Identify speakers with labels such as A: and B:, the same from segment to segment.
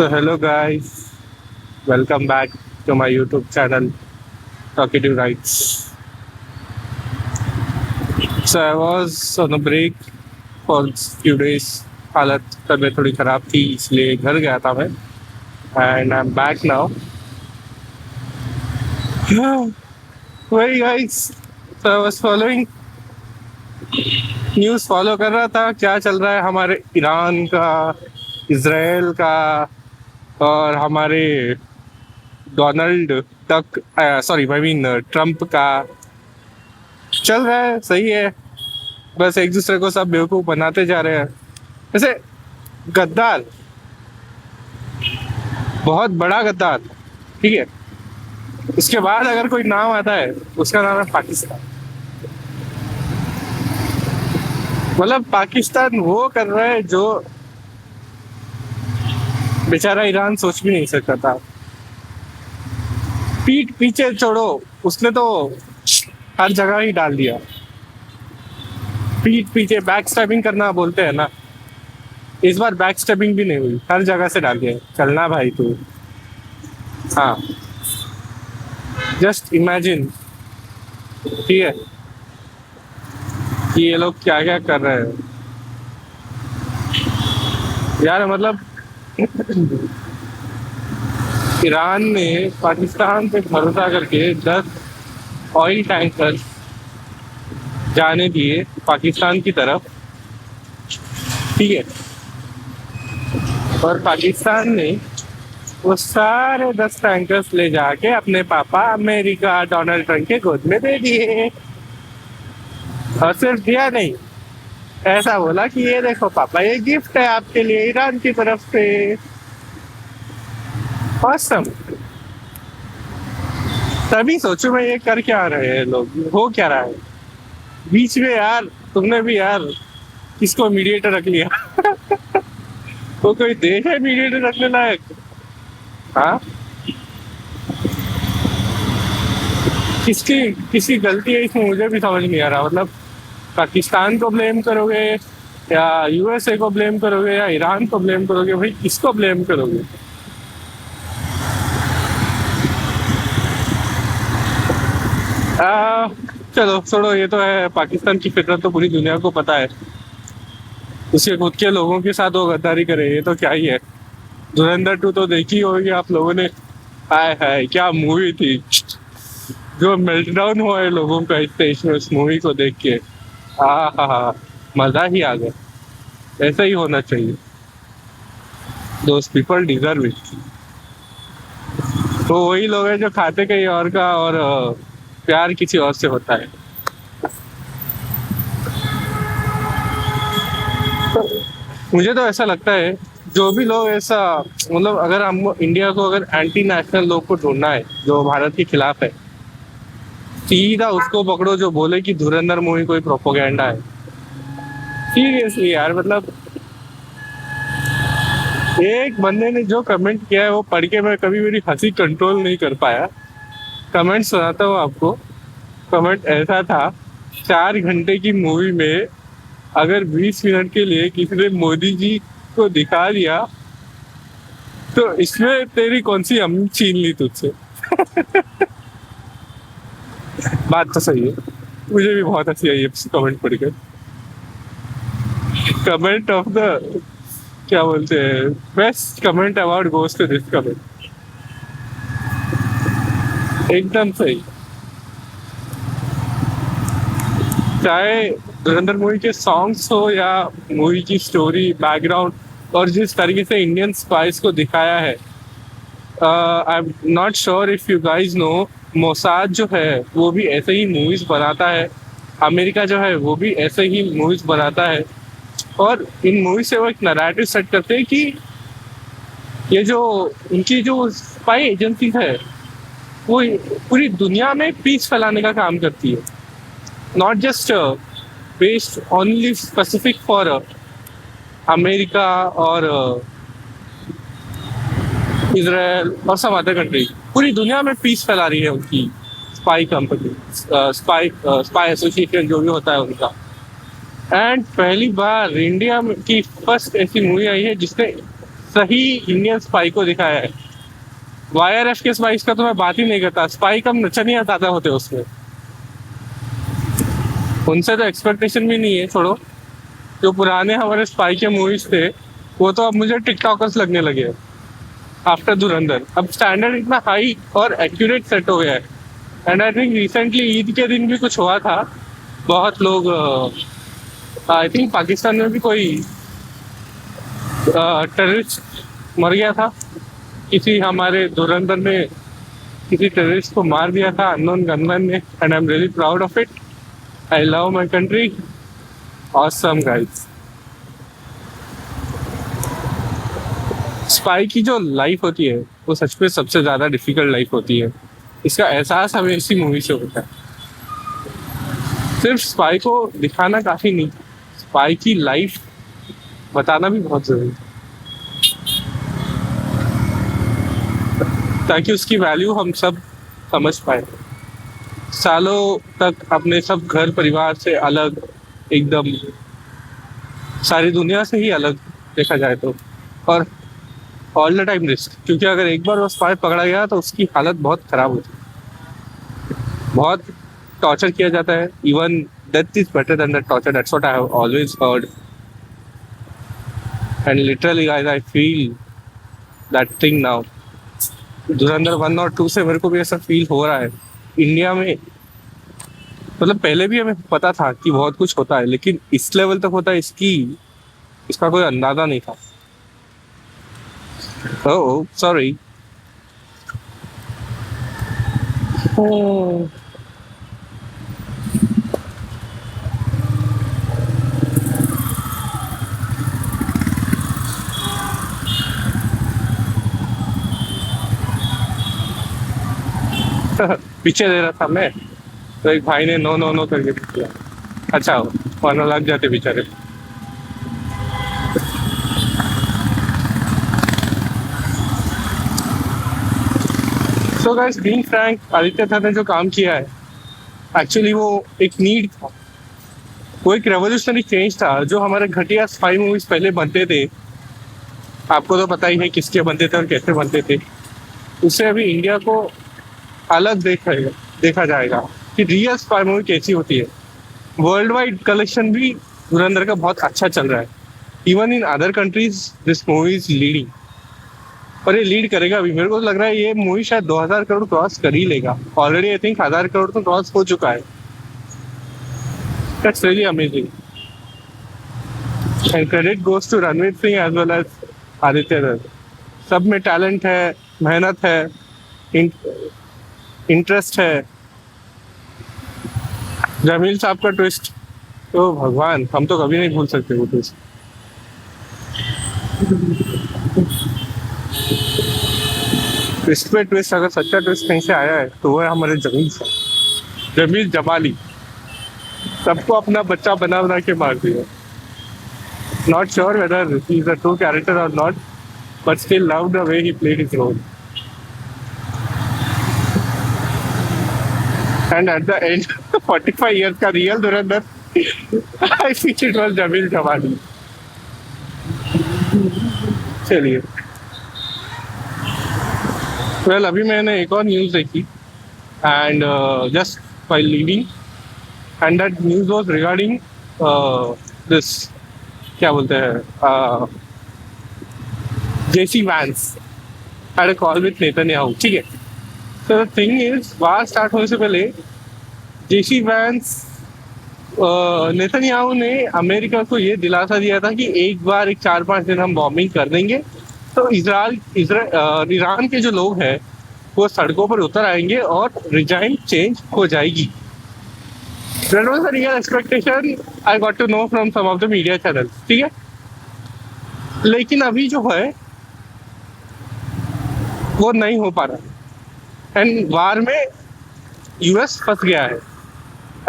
A: So hello guys, welcome back to my YouTube channel Talkative Rights. So I was on a break for few days. हालत तबीयत थोड़ी खराब थी इसलिए घर गया था मैं and I am back now. वही guys, so I was following news follow कर रहा था क्या चल रहा है हमारे ईरान का, इसराइल का और हमारे डोनाल्ड तक सॉरी आई मीन ट्रम्प का. चल रहा है सही है, बस एक दूसरे को सब बेवकूफ बनाते जा रहे हैं. वैसे गद्दार, बहुत बड़ा गद्दार, ठीक है. इसके बाद अगर कोई नाम आता है उसका नाम है पाकिस्तान. मतलब पाकिस्तान वो कर रहा है जो बेचारा ईरान सोच भी नहीं सकता था. पीठ पीछे छोड़ो, उसने तो हर जगह ही डाल दिया. पीठ पीछे बैक स्टैबिंग करना बोलते हैं ना, इस बार बैक स्टैबिंग भी नहीं हुई, हर जगह से डाल दिया. चलना भाई तू. हाँ, जस्ट इमेजिन, ठीक है, कि ये लोग क्या क्या कर रहे हैं यार. मतलब ईरान ने पाकिस्तान पे भरोसा करके 10 ऑयल टैंकर जाने दिए पाकिस्तान की तरफ, ठीक है. और पाकिस्तान ने वो सारे 10 टैंकर्स ले जाके अपने पापा अमेरिका डोनाल्ड ट्रंप के गोद में दे दिए. और सिर्फ दिया नहीं, ऐसा बोला कि ये देखो पापा, ये गिफ्ट है आपके लिए ईरान की तरफ से. ऑसम. तभी सोचो मैं, ये कर क्या रहे हैं लोग, हो क्या रहा है बीच में यार. तुमने भी यार किसको मीडिएटर रख लिया? वो कोई देश है मीडिएटर रखने लायक? हाँ, किसकी गलती है इसमें मुझे भी समझ नहीं आ रहा. मतलब पाकिस्तान को ब्लेम करोगे या यूएसए को ब्लेम करोगे या ईरान को ब्लेम करोगे? भाई किसको ब्लेम करोगे? आ, चलो छोड़ो, ये तो है पाकिस्तान की फितरत, तो पूरी दुनिया को पता है. उसके खुद के लोगों के साथ वो गद्दारी करे, ये तो क्या ही है. धुरंधर 2 तो देखी होगी आप लोगों ने. हाय हाय क्या मूवी थी, जो मेल्टडाउन हुआ है लोगों का इस मूवी को देख के. हाँ, मजा ही आ गया. ऐसा ही होना चाहिए. Those people deserve it. तो वही लोग हैं जो खाते कहीं और का और प्यार किसी और से होता है. मुझे तो ऐसा लगता है, जो भी लोग ऐसा, मतलब अगर हम इंडिया को अगर एंटी नेशनल लोग को ढूंढना है जो भारत के खिलाफ है, सीधा उसको पकड़ो जो बोले कि धुरंधर मूवी कोई प्रोपोगेंडा है. सीरियसली यार, मतलब एक बंदे ने जो कमेंट किया है वो पढ़ के मैं कभी मेरी हंसी कंट्रोल नहीं कर पाया. कमेंट सुनाता हूँ आपको. कमेंट ऐसा था, 4 घंटे की मूवी में अगर 20 मिनट के लिए किसी ने मोदी जी को दिखा दिया तो इसमें तेरी कौन सी हम छीन ली तुझसे. बात तो सही है, मुझे भी बहुत हंसी आई है कमेंट पढ़कर. कमेंट ऑफ द, क्या बोलते हैं, best comment award goes to this comment. एकदम सही. चाहे धुरंधर मूवी के सॉन्ग्स हो या मूवी की स्टोरी बैकग्राउंड और जिस तरीके से इंडियन स्पाइस को दिखाया है. I am not sure if you guys know, Mossad जो है वो भी ऐसे ही मूवीज बनाता है. अमेरिका जो है वो भी ऐसे ही मूवीज बनाता है. और इन मूवी से वो एक नैरेटिव सेट करते हैं कि ये जो उनकी जो स्पाई एजेंसी है वो पूरी दुनिया में पीस फैलाने का काम करती है. Not just based only specific for America और इसराइल और सम अदर कंट्री. पूरी दुनिया में पीस फैला रही है उनकी स्पाई कंपनी, स्पाई एसोसिएशन जो भी होता है उनका. एंड पहली बार इंडिया की फर्स्ट ऐसी मूवी आई है जिसने सही इंडियन स्पाई को दिखाया है। YRF के स्पाइस का तो मैं बात ही नहीं करता, स्पाई कम नचनिया ज्यादा होते उसमें, उनसे तो एक्सपेक्टेशन भी नहीं है, छोड़ो। जो पुराने हमारे स्पाई के मूवीज थे वो तो अब मुझे टिकटॉकर्स लगने लगे आफ्टर धुरंधर। अब स्टैंडर्ड इतना हाई और एक्यूरेट सेट हो गया है। And I think recently Eid के दिन भी कुछ हुआ था, बहुत लोग, आई थिंक पाकिस्तान में भी कोई टेररिस्ट मर गया था, किसी हमारे धुरंधर ने किसी टेररिस्ट को मार दिया था अननोन गनमैन ने। And I am really proud of it, I love my country, awesome guys. Spy की जो लाइफ होती है वो सच में सबसे ज्यादा डिफिकल्ट लाइफ होती है, इसका एहसास हमें इसी मूवी से होता है। सिर्फ स्पाई को दिखाना काफी नहीं, स्पाई की लाइफ बताना भी बहुत जरूरी है, ताकि उसकी वैल्यू हम सब समझ पाए। सालों तक अपने सब घर परिवार से अलग, एकदम सारी दुनिया से ही अलग देखा जाए तो, और ऑल द टाइम रिस्क, क्योंकि अगर एक बार वो स्पाई पकड़ा गया तो उसकी हालत बहुत खराब होती है, बहुत टॉर्चर किया जाता है। Even death is better than that torture, that's what I have always heard. And literally guys I feel that thing now. धुरंधर 1 और 2 से मेरे को भी ऐसा फील हो रहा है इंडिया में। मतलब पहले भी हमें पता था कि बहुत कुछ होता है, लेकिन इस लेवल तक होता है इसका कोई अंदाजा नहीं था। Oh sorry. पीछे दे रहा था मैं, तो एक भाई ने नो नो नो करके दिया। अच्छा, वरना लग जाते बेचारे। So guys, being Frank, Aditya था ने जो काम किया है एक्चुअली वो एक नीड था, वो एक रेवोल्यूशनरी चेंज था। जो हमारे घटिया स्पाई मूवीज पहले बनते थे, आपको तो पता ही है किसके बनते थे और कैसे बनते थे, उससे अभी इंडिया को अलग देखा जाएगा कि रियल स्पाई मूवी कैसी होती है। वर्ल्ड वाइड कलेक्शन भी धुरंधर का बहुत अच्छा चल रहा है। Even in other countries this movie is leading, और ये लीड करेगा अभी। मेरे को लग रहा है ये मूवी शायद 2000 करोड़ क्रॉस कर ही लेगा। ऑलरेडी आई थिंक 1000 करोड़ तो क्रॉस हो चुका है। That's really amazing, and credit goes to Ranveer Singh as well as Aditya Dutt. सब में टैलेंट है, मेहनत है, इंटरेस्ट है। जमील साहब का ट्विस्ट तो भगवान, हम तो कभी नहीं भूल सकते वो ट्विस्ट। ट्विस्ट पे ट्विस्ट, अगर सच्चा ट्विस्ट कहीं से आया है तो वो है हमारे जमील साहब, जमील जमाली। सबको अपना बच्चा बना बना के मार दिया। Not sure whether he is a true character और not, but still love the way he played his role. And at the end, 45 years का real Dhurandhar, I think it was Jameel Jamali. चलिए, वेल अभी मैंने एक और न्यूज़ देखी, and just while leaving, and that news was regarding this, क्या बोलते हैं, JC Vance had a call with Netanyahu, ठीक है। तो the thing is, war start होने से पहले JC Vance, नेतन्याहू ने अमेरिका को ये दिलासा दिया था कि एक बार 4-5 दिन हम बॉम्बिंग कर देंगे तो ईरान के जो लोग हैं वो सड़कों पर उतर आएंगे और रिजाइम चेंज हो जाएगी। That was a real expectation I got to know from some of the media channels, ठीक है। लेकिन अभी जो है वो नहीं हो पा रहा, एंड वार में यूएस फंस गया है।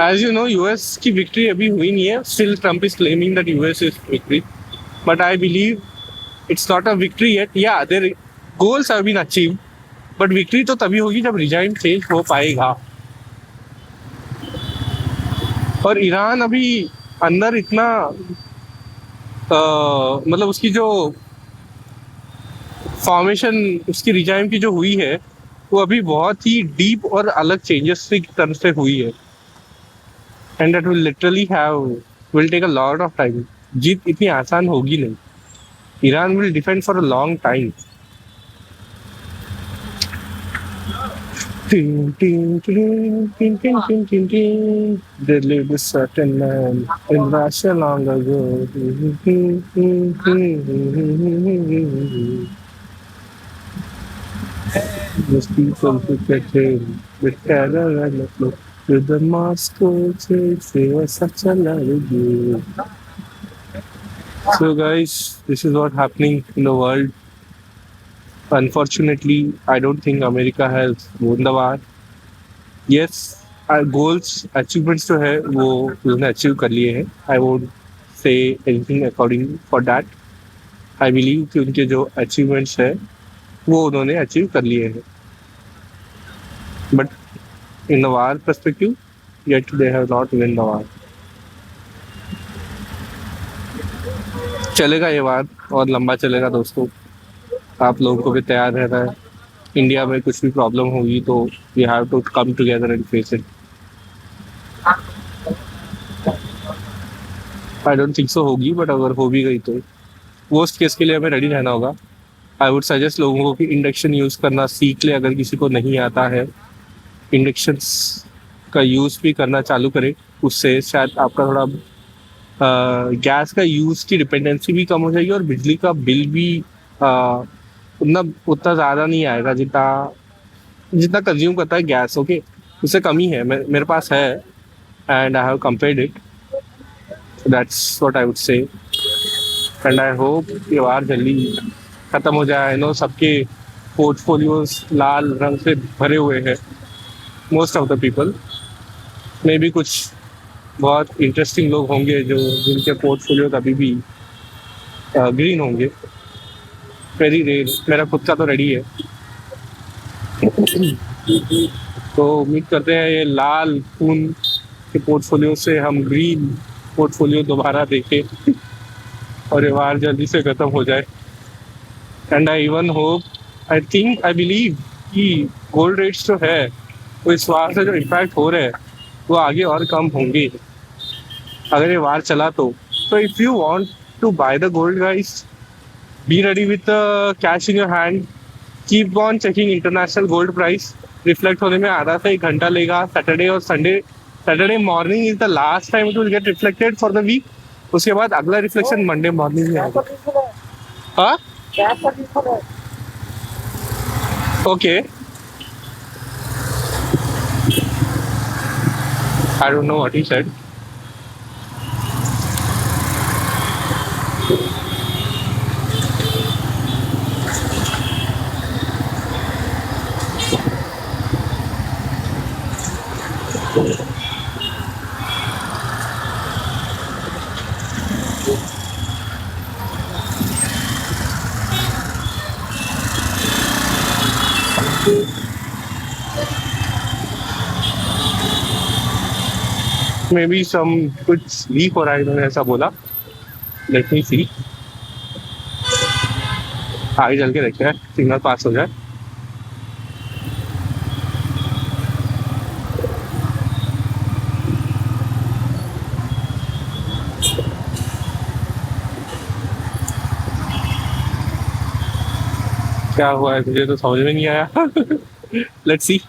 A: एज यू नो, यूएस की विक्ट्री अभी हुई नहीं है। Still Trump is claiming that US is victory, but I believe it's not a victory yet. या their goals have been achieved, but victory तो तभी होगी जब रिजाइम चेंज हो पाएगा। और ईरान अभी अंदर इतना मतलब उसकी जो फॉर्मेशन उसकी रिजाइम की जो हुई है वो अभी बहुत ही डीप और अलग चेंजेस की तरफ से हुई है and that will literally have will take a lot of time. जीत इतनी आसान होगी नहीं। Iran will defend for a long time. Ding, ding, ding, ding, ding, ding, ding, ding. There lived a certain man in Russia long ago. Those people who get him with terror and look with the Moscow chase, they were such a lovely. So, guys, this is what happening in the world. Unfortunately, I don't think America has won the war. Yes goals achievements जो है वो उन्होंने achieve कर लिए हैं। I won't say anything according for that. I believe कि उनके जो अचीवमेंट्स है वो उन्होंने अचीव कर लिए हैं but in the war perspective yet they have not win the war. चलेगा ये वार और लंबा चलेगा दोस्तों। आप लोगों को भी तैयार रहना है। इंडिया में कुछ भी प्रॉब्लम होगी तो we have to come together and face it. I don't think so होगी बट अगर हो भी गई तो वर्स्ट केस के लिए हमें रेडी रहना होगा। आई वुड सजेस्ट लोगों को कि इंडक्शन यूज़ करना सीख ले अगर किसी को नहीं आता है। इंडक्शंस का यूज़ भी करना चालू करें। उससे शायद आपका थोड़ा गैस का यूज़ की डिपेंडेंसी भी कम हो जाएगी और बिजली का बिल भी अ, उतना उतना ज़्यादा नहीं आएगा जितना जितना कंज्यूम करता है गैस। ओके उससे कम ही है। मेरे पास है and I have compared it. That's what I would say and I hope ये वार जल्दी खत्म हो जाए। आई नो सबके पोर्टफोलियोज लाल रंग से भरे हुए हैं मोस्ट ऑफ द पीपल। मे भी कुछ बहुत इंटरेस्टिंग लोग होंगे जो जिनके पोर्टफोलियो अभी भी ग्रीन होंगे। Very rare. मेरा खुद का तो रेडी है। तो उम्मीद करते हैं ये लाल खून के पोर्टफोलियो से हम ग्रीन पोर्टफोलियो दोबारा देखें और ये वार जल्दी से खत्म हो जाए। And I even hope I think I believe कि गोल्ड रेट्स जो है वो इस वार से जो इम्पैक्ट हो रहे हैं वो आगे और कम होंगे अगर ये वार चला तो if you want to buy the gold guys be ready with cash in your hand. Keep on checking international gold price. Reflect होने में आधा से 1 घंटा लेगा। सैटरडे और Sunday Saturday morning is the last time it will get reflected for the week. उसके बाद अगला रिफ्लेक्शन मंडे मॉर्निंग में आएगा। हाँ okay I don't know what he said. Maybe some कुछ लीक हो रहा है इन्होंने ऐसा बोला। लेट मी सी। आगे चल के देखते हैं सिग्नल पास हो जाए। क्या हुआ है मुझे तो समझ में नहीं आया। Let's see.